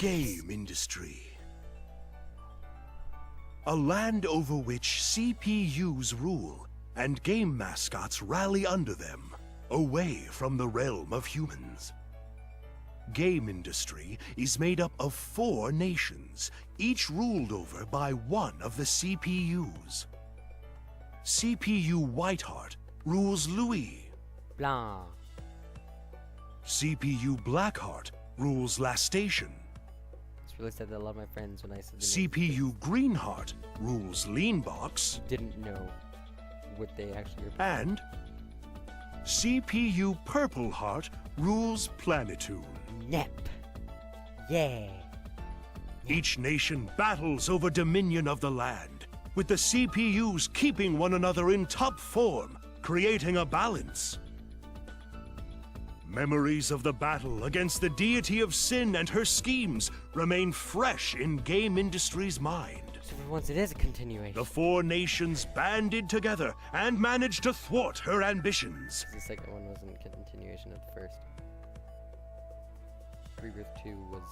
game industry. A land over which CPUs rule and game mascots rally under them, away from the realm of humans. Game industry is made up of 4 nations, each ruled over by one of the CPUs. CPU Whiteheart rules Louis. Blah. CPU Blackheart rules La Station. It's really sad that a lot of my friends, when I said the CPU Greenheart rules Leanbox. didn't know what they actually were. And CPU Purpleheart rules Planetoon. Nep. Yeah. Each nation battles over dominion of the land, with the CPUs keeping one another in top form, creating a balance. Memories of the battle against the deity of sin and her schemes remain fresh in game industry's mind. So for once it is a continuation. The 4 nations banded together and managed to thwart her ambitions. The second one wasn't a continuation of the first. Rebirth 2 was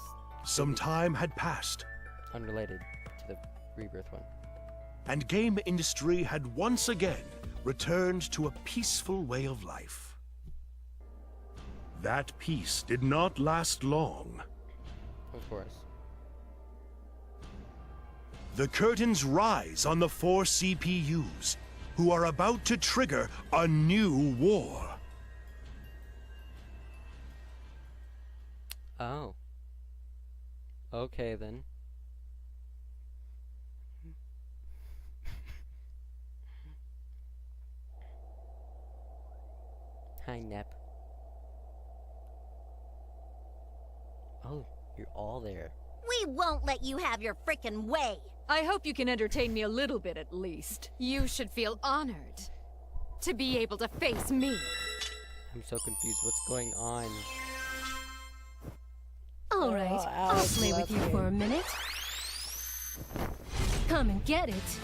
Some time had passed, unrelated to the Rebirth one. and game industry had once again returned to a peaceful way of life. That peace did not last long. Of course. The curtains rise on the 4 CPUs, who are about to trigger a new war. Oh. Okay then. Hi, Nep. Oh, you're all there. We won't let you have your frickin' way. I hope you can entertain me a little bit at least. You should feel honored to be able to face me. I'm so confused. What's going on? All right, I'll play with you for a minute. Come and get it.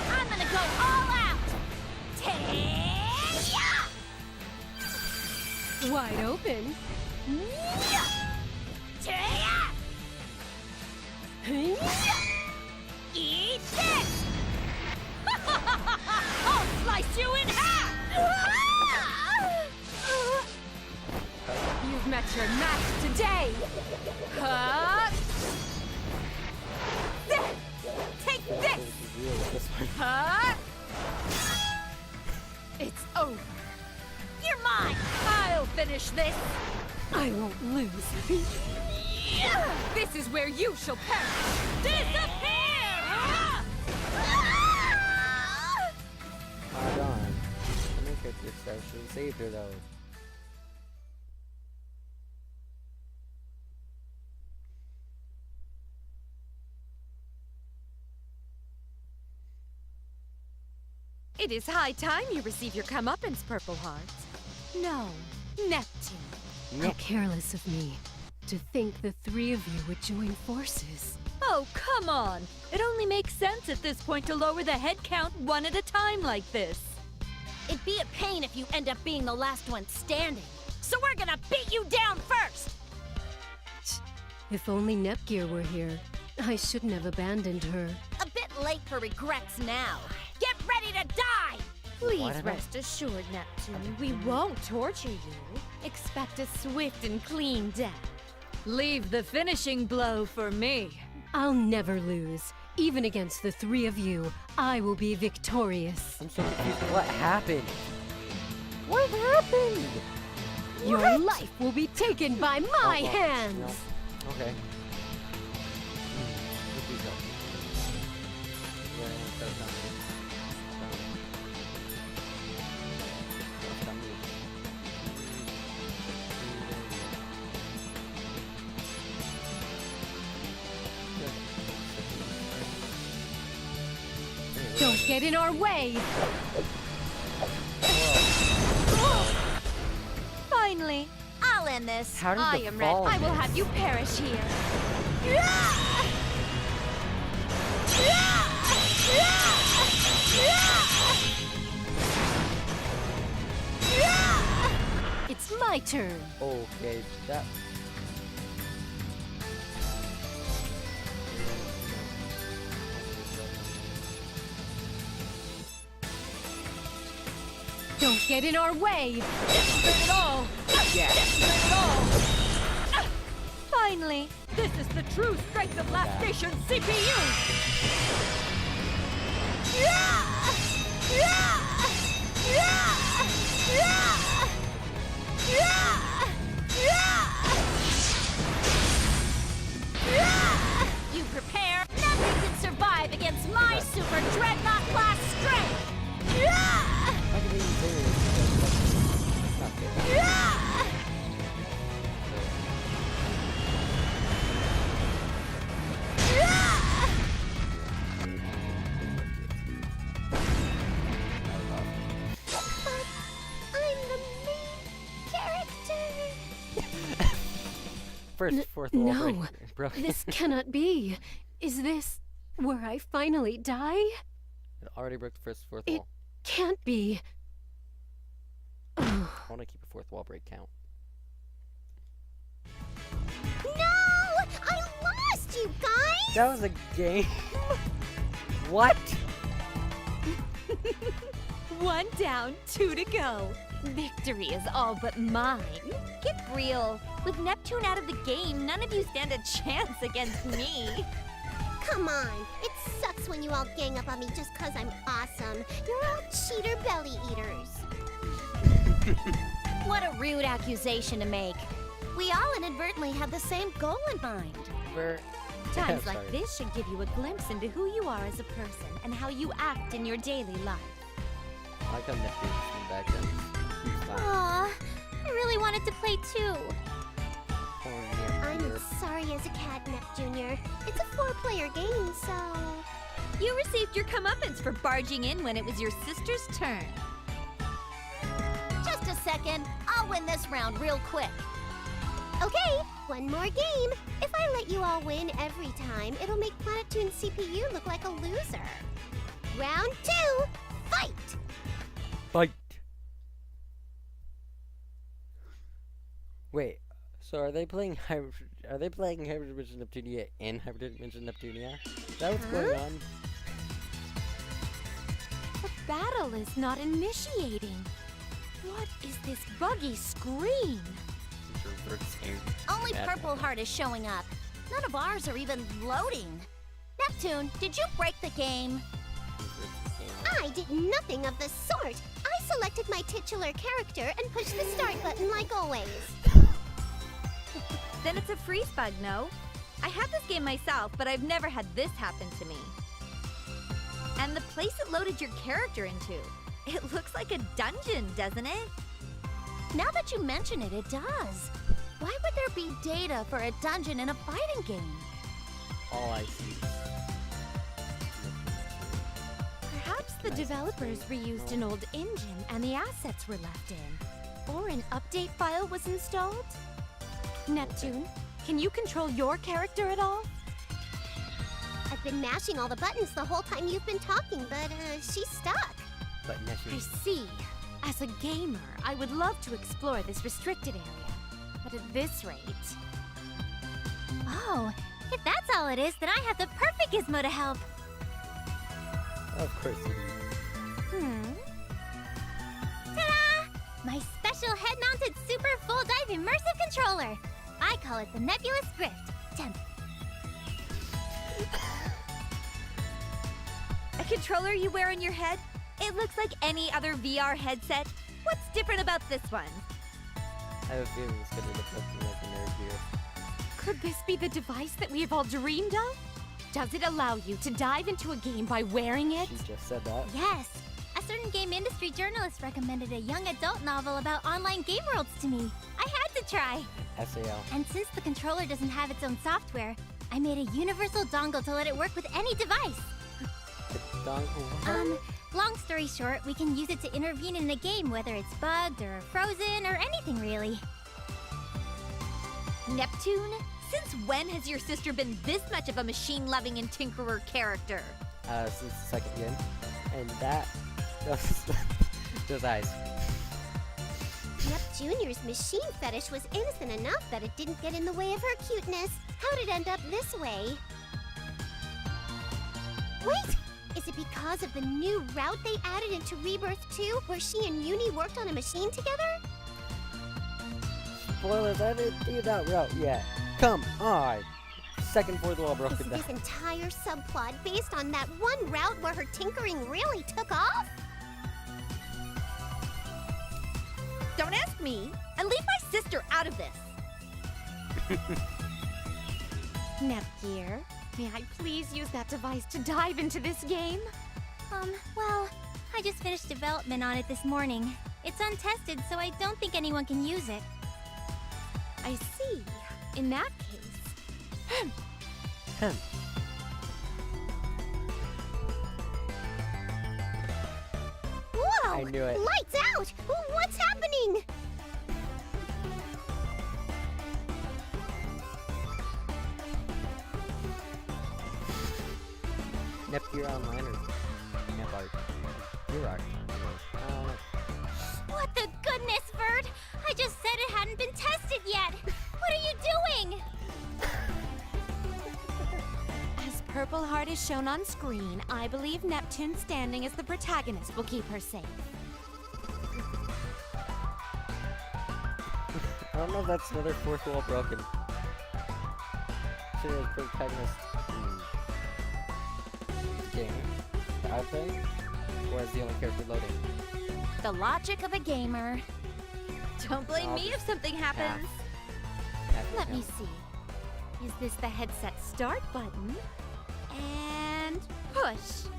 I'm gonna go all out. Ta-ya! Wide open. Ta-ya! Eat this! I'll slice you in half! You've met your match today. Huh? Take this! This is real with this one. Huh? It's over. You're mine! I'll finish this. I won't lose. This is where you shall perish. Disappear! Hold on. How many characters I should have saved her though? It is high time you receive your comeuppance, Purple Heart. No, Neptune. How careless of me to think the 3 of you would join forces. Oh, come on. It only makes sense at this point to lower the head count one at a time like this. It'd be a pain if you end up being the last one standing. So we're gonna beat you down first! If only Nepgear were here, I shouldn't have abandoned her. A bit late for regrets now. Get ready to die! Please rest assured, Neptune, we won't torture you. Expect a swift and clean death. Leave the finishing blow for me. I'll never lose. Even against the 3 of you, I will be victorious. I'm so confused. What happened? What happened? Your life will be taken by my Oh, hands! No. Okay. What do you got? Yeah, that's not me. That's not me. Don't get in our way! Finally, I'll end this. How did I the am ready. fall I will miss? have you perish here. It's my turn! Okay, that. Don't get in our way! Spin it all! Yeah, spin it all! Finally, this is the true strength of Last Station CPU! You prepare. Nothing can survive against my Super Dreadnought class strength. How can they use theirs? That's not fair. I'm the main character. First, fourth wall no. break. Bro. This cannot be. Is this where I finally die? It already broke the fourth It wall. can't be. I want to keep a fourth wall break count. No! I lost, you guys! That was a game. What? 1 down, 2 to go. Victory is all but mine. Get real. With Neptune out of the game, none of you stand a chance against me. Come on. It sucks when you all gang up on me just 'cause I'm awesome. You're all cheater belly eaters. What a rude accusation to make. We all inadvertently had the same goal in mind. We're Times Sorry. like this should give you a glimpse into who you are as a person and how you act in your daily life. I like how Neptune is in the background. He's fine. Aw, I really wanted to play too. I'm I'm sorry as a cat, Nep Jr. It's a 4-player game, so... You received your comeuppance for barging in when it was your sister's turn. Just a second. I'll win this round real quick. Okay, one more game. If I let you all win every time, it'll make Planetoon's CPU look like a loser. Round 2, fight! Fight. Wait, so are they playing Hyperdimension Neptunia in Hyperdimension Neptunia? Is that what's going on? The battle is not initiating. What is this buggy screen? Only Bad. Purple Heart is showing up. None of ours are even loading. Neptune, did you break the game? I did nothing of the sort. I selected my titular character and pushed the start button like always. Then it's a freeze bug, no? I have this game myself, but I've never had this happen to me. And the place it loaded your character into, it looks like a dungeon, doesn't it? Now that you mention it, it does. Why would there be data for a dungeon in a fighting game? All I see. Perhaps the developers reused an old engine and the assets were left in. Or an update file was installed? Neptune, can you control your character at all? I've been mashing all the buttons the whole time you've been talking, but she's stuck. But I Neptune. see. As a gamer, I would love to explore this restricted area. But at this rate... Oh, if that's all it is, then I have the perfect gizmo to help. Of course you do. Ta-da! My special head-mounted super full dive immersive controller. I call it the Nebulous Grift. Temp. A controller you wear on your head? It looks like any other VR headset. What's different about this one? I have a feeling it's gonna end up looking like a nerd gear. Could this be the device that we have all dreamed of? Does it allow you to dive into a game by wearing it? She just said that. Yes. A certain game industry journalist recommended a young adult novel about online game worlds to me. I had to try. SAL. And since the controller doesn't have its own software, I made a universal dongle to let it work with any device. Long story short, we can use it to intervene in a game, whether it's bugged or frozen or anything really. Neptune, since when has your sister been this much of a machine-loving and tinkerer character? Since the second game. And that... those eyes. Nep Jr.'s machine fetish was innocent enough that it didn't get in the way of her cuteness. How'd it end up this way? Wait! Is it because of the new route they added into Rebirth 2, where she and Uni worked on a machine together? Spoilers, I didn't do that route yet. Come on! Second fourth wall Is broken down. this entire subplot based on that one route where her tinkering really took off? Don't ask me, and leave my sister out of this. Nepgear, may I please use that device to dive into this game? Well, I just finished development on it this morning. It's untested, so I don't think anyone can use it. I see. In that case... Whoa! I knew it. Lights out! What's happening? Nepgear Online or Nepart? Your art. What the goodness, Vert! I just said it hadn't been tested yet! What are you doing? As Purple Heart is shown on screen, I believe Neptune standing as the protagonist will keep her safe. I don't know if that's another fourth wall broken. Should have protagonist game I play, or is the only character loading? The logic of a gamer. Don't blame me if something happens. Let me see. Is this the headset start button? And push.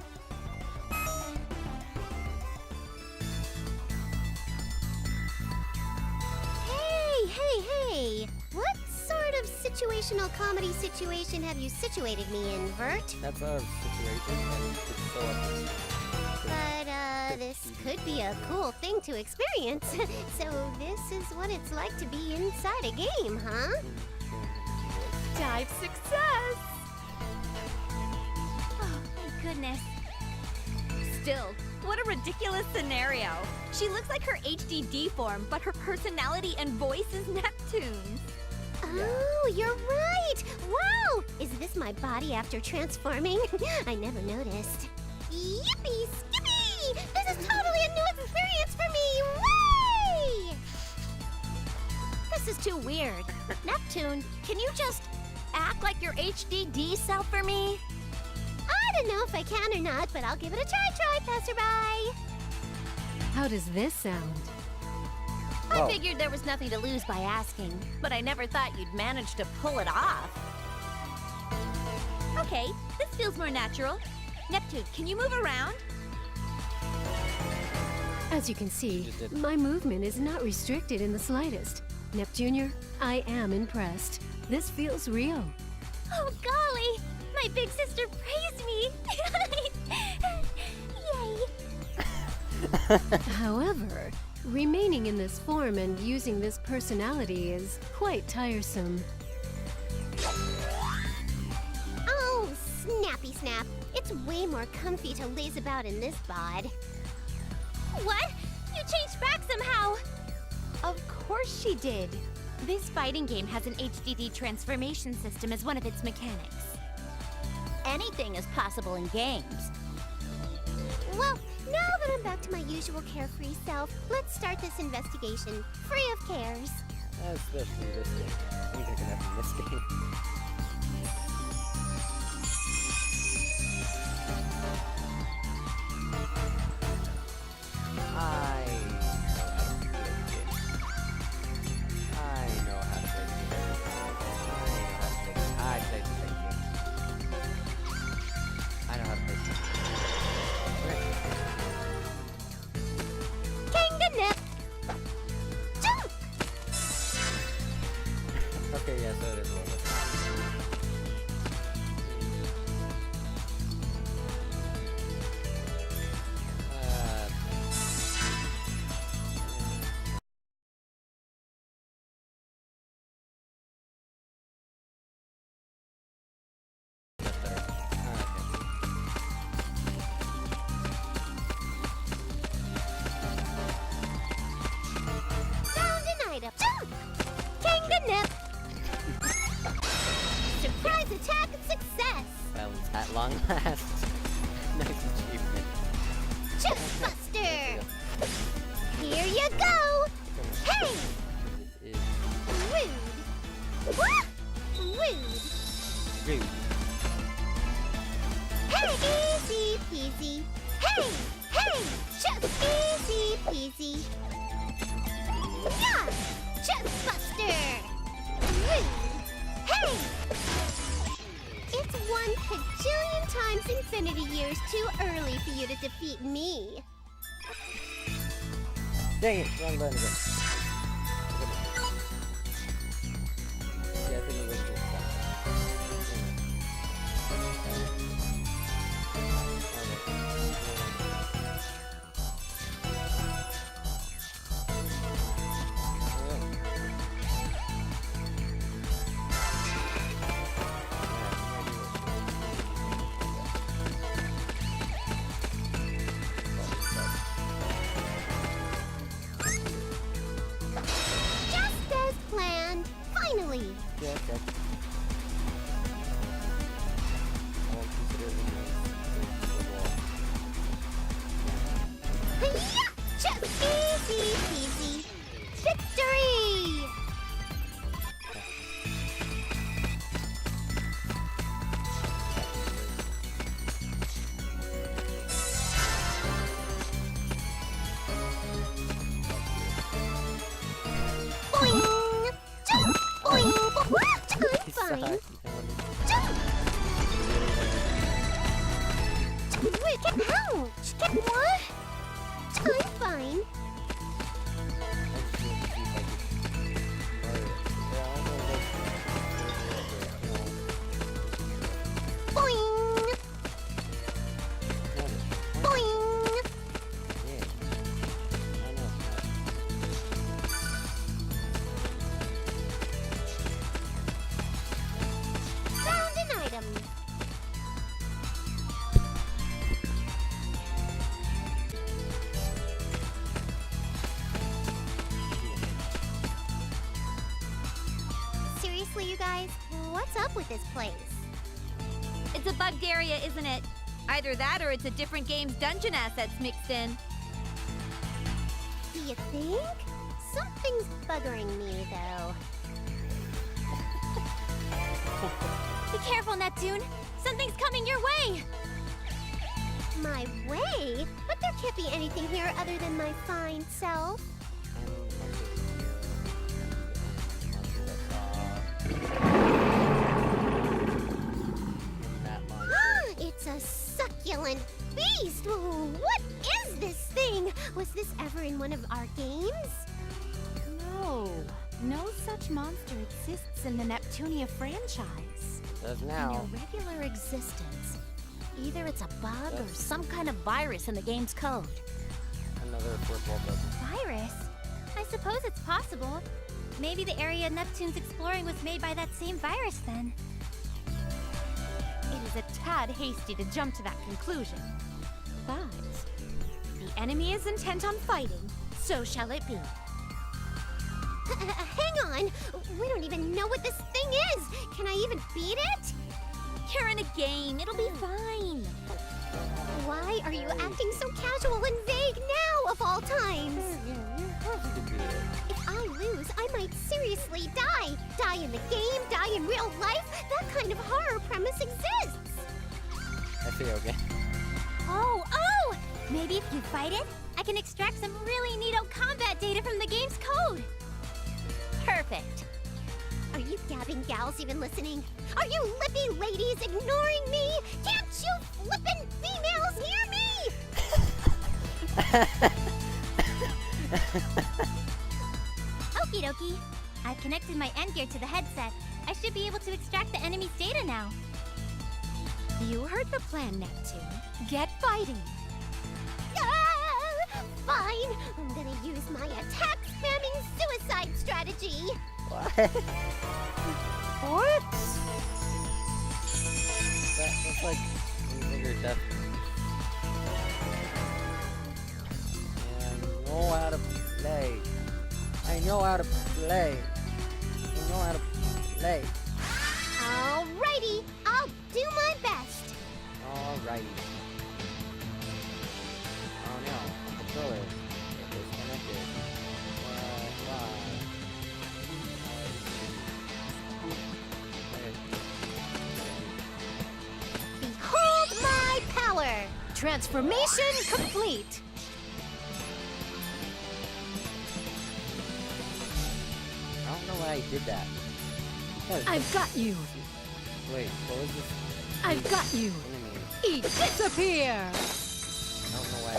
Hey! What sort of situational comedy situation have you situated me in, Vert? That's our situation, and it's so up. But, this could be a cool thing to experience. So this is what it's like to be inside a game, huh? Dive success! Oh, my goodness. Still, what a ridiculous scenario. She looks like her HDD form, but her personality and voice is Neptune's. Oh, you're right! Wow! Is this my body after transforming? I never noticed. Yippee skippy! This is totally a new experience for me! Whee! This is too weird. Neptune, can you just act like your HDD self for me? I don't know if I can or not, but I'll give it a try, passerby! How does this sound? I figured there was nothing to lose by asking, but I never thought you'd manage to pull it off. Okay, this feels more natural. Neptune, can you move around? As you can see, my movement is not restricted in the slightest. Neptunior, I am impressed. This feels real. Oh, golly! My big sister praised me! Yay! However, remaining in this form and using this personality is quite tiresome. Oh, snappy snap. It's way more comfy to laze about in this bod. What? You changed back somehow! Of course she did. This fighting game has an HDD transformation system as one of its mechanics. Anything is possible in games. Well, now that I'm back to my usual carefree self, let's start this investigation, free of cares. Especially this game. Things are gonna happen in this game. I know how to play the game. I play the game. I know how to play the game. Kanganip! Jump! Okay, yeah, so it is a little bit. That's better. Found an item. Jump! Kanganip! Surprise attack and success! That was at long last. Nice. Rude. Hey, easy peasy. Hey, hey, just easy peasy. Yeah, just buster. Rude. Hey. It's 1 kajillion times infinity years too early for you to defeat me. Dang it, wrong button again. Yeah, I think it was this Just as planned. Finally. Yeah, okay. I won't consider it Hi-ya! Just easy peasy. Victory! Boing! Jump! Boing! What? I'm fine. Jump! Wait, ouch! Get what? I'm fine. Boing! Boing! Found an item. Seriously, you guys, what's up with this place? It's a bugged area, isn't it? Either that or it's a different game's dungeon assets mixed in. Do you think? Something's buggering me, though. Be careful, Neptune. Something's coming your way. My way? But there can't be anything here other than my fine self. It's a succulent beast! What is this thing? Was this ever in one of our games? No. No such monster exists in the Neptunia franchise. Does In now. your regular existence. Either it's a bug or some kind of virus in the game's code. Another football button. Virus? I suppose it's possible. Maybe the area Neptune's exploring was made by that same virus then. It is a tad hasty to jump to that conclusion. But the enemy is intent on fighting, so shall it be. Hang on! We don't even know what this thing is! Can I even beat it? You're in a game, it'll be fine. Why are you acting so casual and vague now, of all times? If I lose, I might seriously die. Die in the game, die in real life. That kind of horror premise exists. I feel okay. Oh! Maybe if you fight it, I can extract some really neato combat data from the game's code. Perfect. Are you gabbing gals even listening? Are you lippy ladies ignoring me? Can't you flippin' females hear me? Okie dokie. I've connected my end gear to the headset. I should be able to extract the enemy's data now. You heard the plan, Neptune. Get fighting. Ah, fine. I'm gonna use my attack spamming suicide strategy. What? What? That's like bigger death. I know how to play. I know how to play. I know how to play. Alrighty, I'll do my best. Alrighty. Oh no, the controller is disconnected. Why? Transformation complete! I don't know why I did that. I've got you! Wait, what was this? I've got you! Enemy. Eat, disappear! I don't know why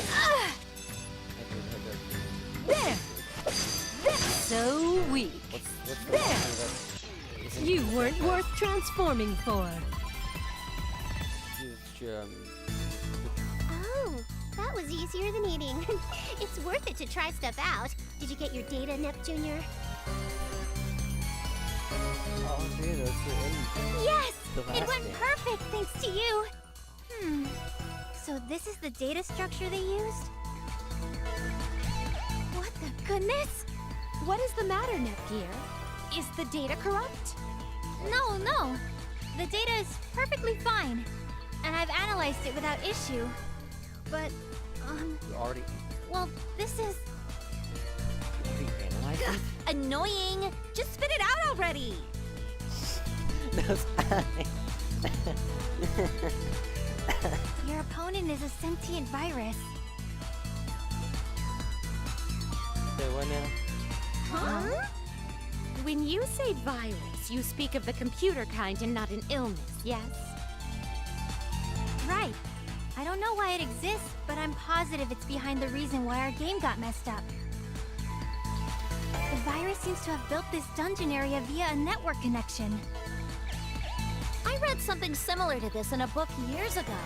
There! That's so weak! What's the There! one that isn't You weren't worth transforming for. just, Oh, that was easier than eating. It's worth it to try stuff out. Did you get your data, Nep Jr.? oh, okay, that's the end. Yes! The It last went game. perfect thanks to you. So this is the data structure they used? What the goodness? What is the matter, Nepgear? Is the data corrupt? No. The data is perfectly fine. And I've analyzed it without issue. But, You already this is analyzed it? annoying. Just spit it out already. That's Your opponent is a sentient virus. Say what now? Huh? When you say virus, you speak of the computer kind and not an illness, yes? Right. I don't know why it exists, but I'm positive it's behind the reason why our game got messed up. The virus seems to have built this dungeon area via a network connection. I read something similar to this in a book years ago.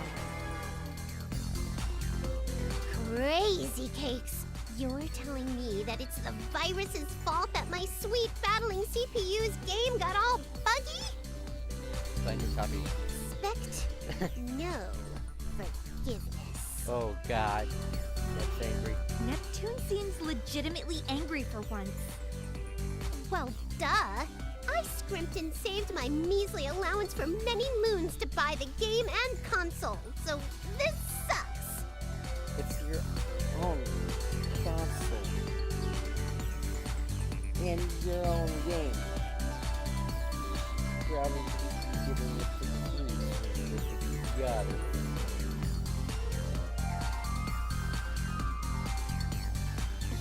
Crazy cakes! You're telling me that it's the virus's fault that my sweet battling CPU's game got all buggy? Find your copy. Expect no forgiveness. Oh god. That's angry. Neptune seems legitimately angry for once. Well, duh. I scrimped and saved my measly allowance for many moons to buy the game and console, so this sucks. It's your own console. And your own game. Probably giving it to me if you got it.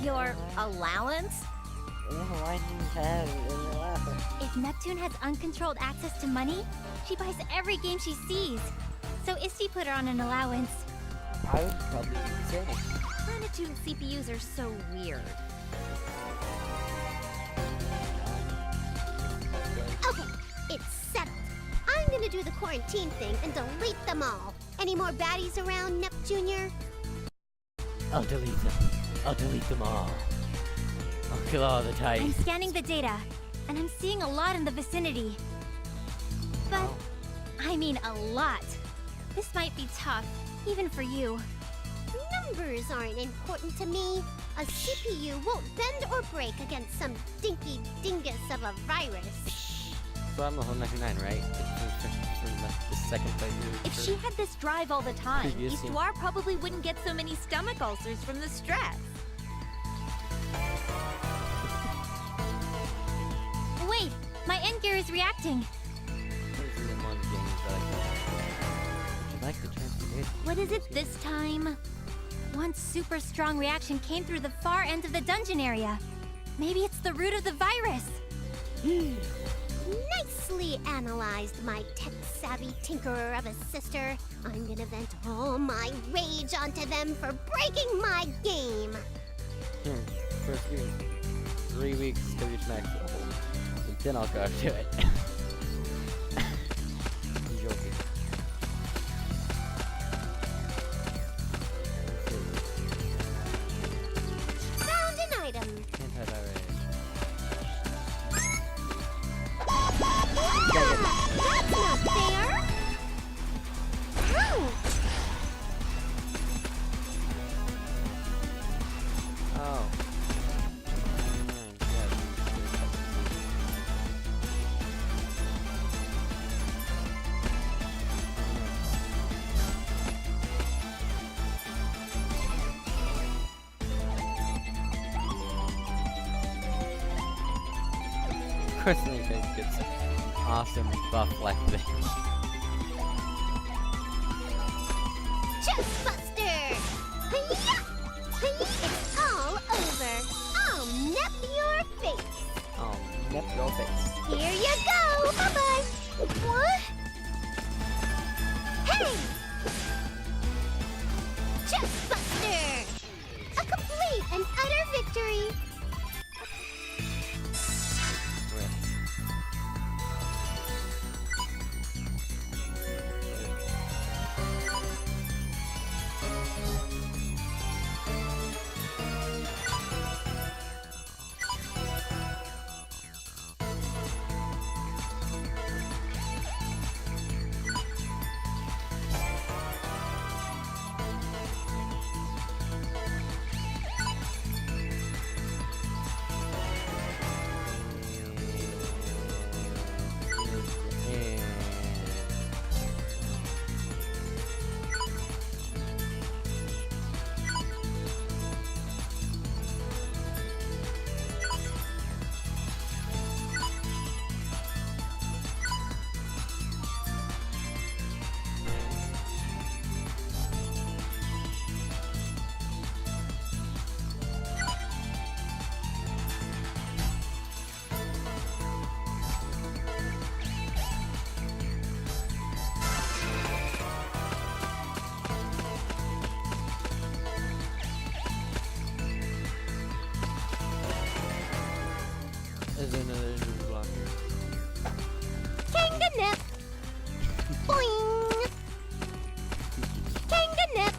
Your allowance? Oh, I didn't have it in the last. If Neptune has uncontrolled access to money, she buys every game she sees. So Isty put her on an allowance. I would probably do the same. Planetune CPUs are so weird. Okay, it's settled. I'm gonna do the quarantine thing and delete them all. Any more baddies around, Nep Jr.? I'll delete them. I'll delete them all. I'll kill all the I'm Titans. scanning the data, and I'm seeing a lot in the vicinity. But, I mean a lot. This might be tough, even for you. Numbers aren't important to me. A CPU won't bend or break against some dinky dingus of a virus. So I'm the whole 99, right? From the second playthrough. If she had this drive all the time, Previous game. Histoire probably wouldn't get so many stomach ulcers from the stress. Wait, my end gear is reacting. Those are the one games that I got. Would you like the transformation? What is it this time? One super strong reaction came through the far end of the dungeon area. Maybe it's the root of the virus. Nicely analyzed, my tech-savvy tinkerer of a sister. I'm gonna vent all my rage onto them for breaking my game. First give me 3 weeks to reach max level. And then I'll go to it. I'm joking. Found an item. Antivirus. That's not fair. Ouch! Oh. Of course, anything gets awesome buff like this. Chest busted! It's all over. I'll nip your face. Oh, nip your face. Here you go. Bye-bye. What? Hey! Chestbuster! A complete and utter victory. There's another block here. Kanganip. Boing. Kanganip.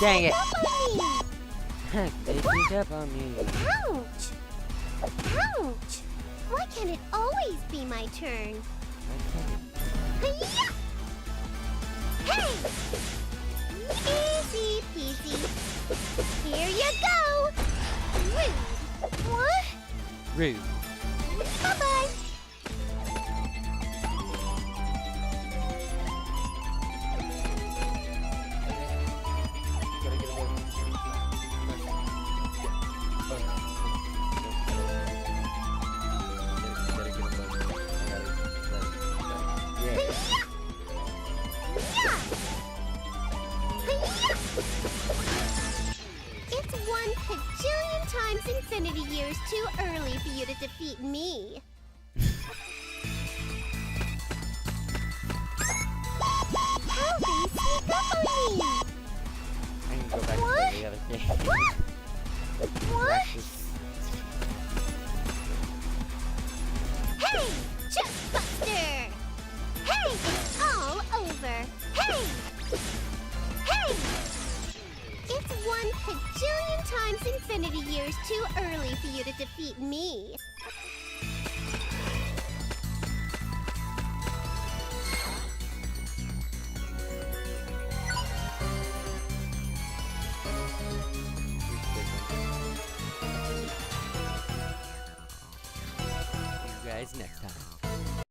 Dang it. They They sneak up on me. Ouch! Ouch! Why can't it always be my turn? Hi-ya! Hey! Easy peasy. Here you go! Rude. What? Rude. Bye-bye. Gotta get away from It's 1 kajillion times infinity years too early for you to defeat me. How they sneak up on me? I can go back What? to the other game. What? What? Practice. Hey! Chestbuster! Hey! It's all over! Hey! Hey! It's 1 kajillion times infinity years too early for you to defeat me.